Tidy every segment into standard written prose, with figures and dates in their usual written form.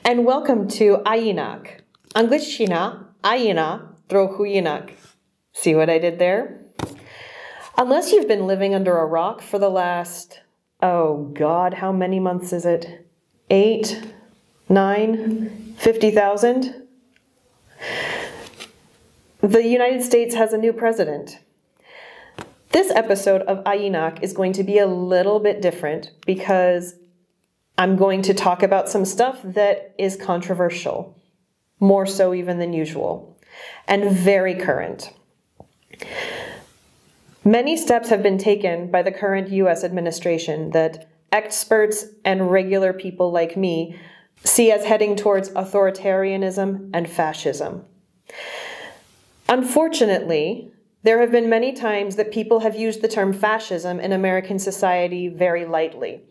and welcome to AJinak. Angličtina, AJina, trochu jinak. See what I did there? Unless you've been living under a rock for the last, oh God, how many months is it? 8, 9, 50,000? The United States has a new president. This episode of AJinak is going to be a little bit different because I'm going to talk about some stuff that is controversial, more so even than usual, and very current. Many steps have been taken by the current US administration that experts and regular people like me see as heading towards authoritarianism and fascism. Unfortunately, there have been many times that people have used the term fascism in American society very lightly,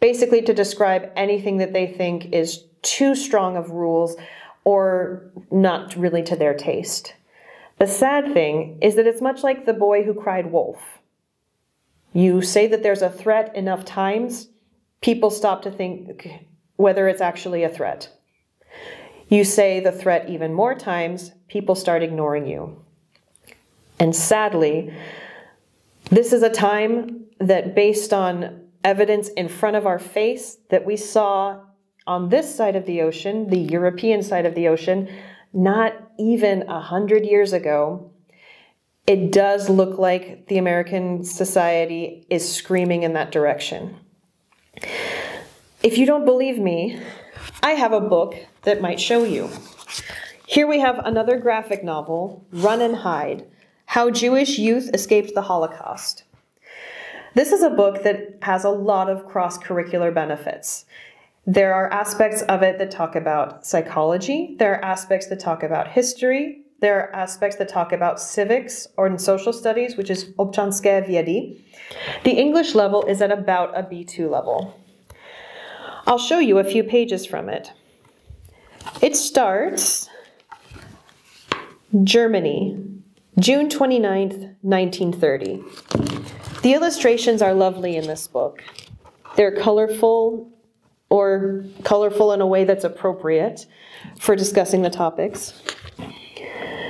basically to describe anything that they think is too strong of rules or not really to their taste. The sad thing is that it's much like the boy who cried wolf. You say that there's a threat enough times, people stop to think whether it's actually a threat. You say the threat even more times, people start ignoring you. And sadly, this is a time that, based on evidence in front of our face that we saw on this side of the ocean, the European side of the ocean, not even 100 years ago, it does look like the American society is screaming in that direction. If you don't believe me, I have a book that might show you. Here we have another graphic novel, Run and Hide: How Jewish Youth Escaped the Holocaust. This is a book that has a lot of cross-curricular benefits. There are aspects of it that talk about psychology. There are aspects that talk about history. There are aspects that talk about civics or in social studies, which is občanské vědy. The English level is at about a B2 level. I'll show you a few pages from it. It starts, Germany, June 29th, 1930. The illustrations are lovely in this book. They're colorful, or colorful in a way that's appropriate for discussing the topics.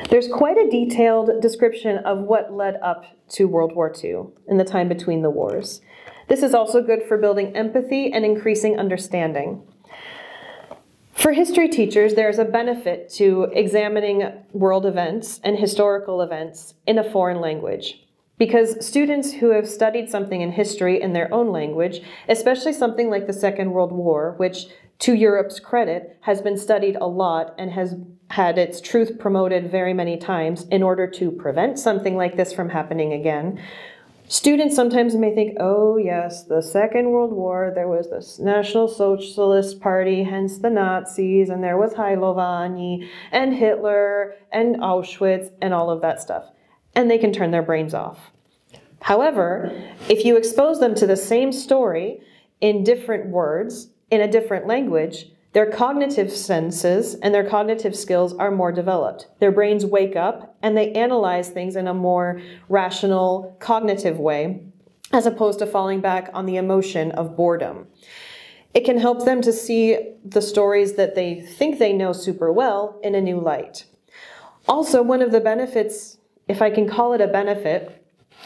There's quite a detailed description of what led up to World War II in the time between the wars. This is also good for building empathy and increasing understanding. For history teachers, there's a benefit to examining world events and historical events in a foreign language, because students who have studied something in history in their own language, especially something like the Second World War, which, to Europe's credit, has been studied a lot and has had its truth promoted very many times in order to prevent something like this from happening again, students sometimes may think, oh yes, the Second World War, there was this National Socialist Party, hence the Nazis, and there was Hajlovani, and Hitler, and Auschwitz, and all of that stuff. And they can turn their brains off. However, if you expose them to the same story in different words, in a different language, their cognitive senses and their cognitive skills are more developed. Their brains wake up and they analyze things in a more rational, cognitive way, as opposed to falling back on the emotion of boredom. It can help them to see the stories that they think they know super well in a new light. Also, one of the benefits, if I can call it a benefit,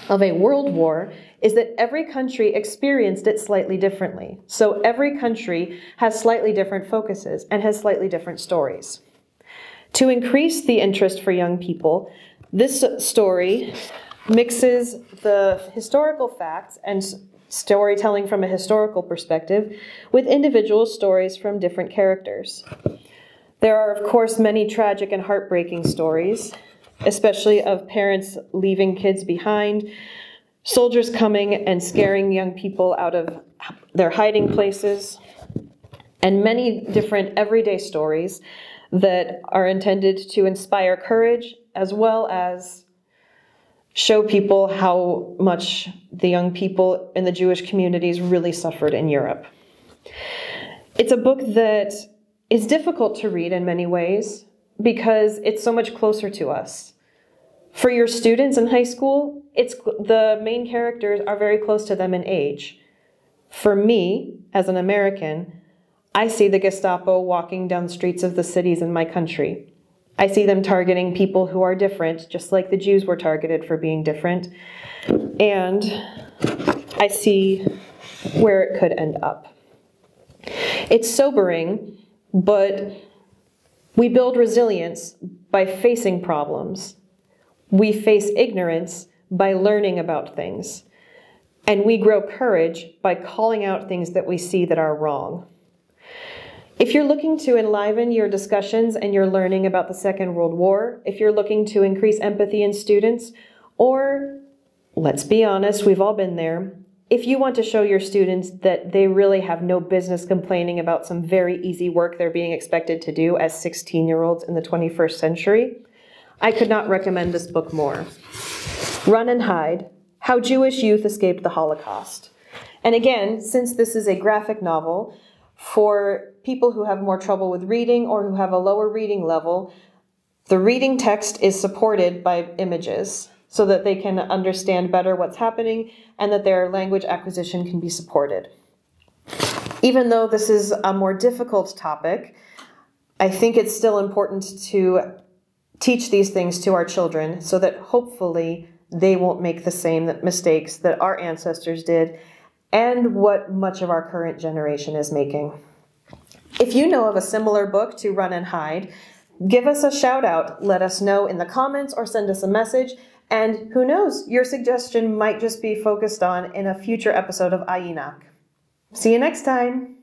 of a world war is that every country experienced it slightly differently. So every country has slightly different focuses and has slightly different stories. To increase the interest for young people, this story mixes the historical facts and storytelling from a historical perspective with individual stories from different characters. There are, of course, many tragic and heartbreaking stories, especially of parents leaving kids behind, soldiers coming and scaring young people out of their hiding places, and many different everyday stories that are intended to inspire courage as well as show people how much the young people in the Jewish communities really suffered in Europe. It's a book that is difficult to read in many ways because it's so much closer to us. For your students in high school, the main characters are very close to them in age. For me, as an American, I see the Gestapo walking down the streets of the cities in my country. I see them targeting people who are different, just like the Jews were targeted for being different. And I see where it could end up. It's sobering, but we build resilience by facing problems. We face ignorance by learning about things. And we grow courage by calling out things that we see that are wrong. If you're looking to enliven your discussions and your learning about the Second World War, if you're looking to increase empathy in students, or, let's be honest, we've all been there, if you want to show your students that they really have no business complaining about some very easy work they're being expected to do as 16-year-olds in the 21st century, I could not recommend this book more. Run and Hide: How Jewish Youth Escaped the Holocaust. And again, since this is a graphic novel, for people who have more trouble with reading or who have a lower reading level, the reading text is supported by images so that they can understand better what's happening and that their language acquisition can be supported. Even though this is a more difficult topic, I think it's still important to teach these things to our children so that hopefully they won't make the same mistakes that our ancestors did and what much of our current generation is making. If you know of a similar book to Run and Hide, give us a shout out, let us know in the comments or send us a message, and who knows, your suggestion might just be focused on in a future episode of AJinak. See you next time!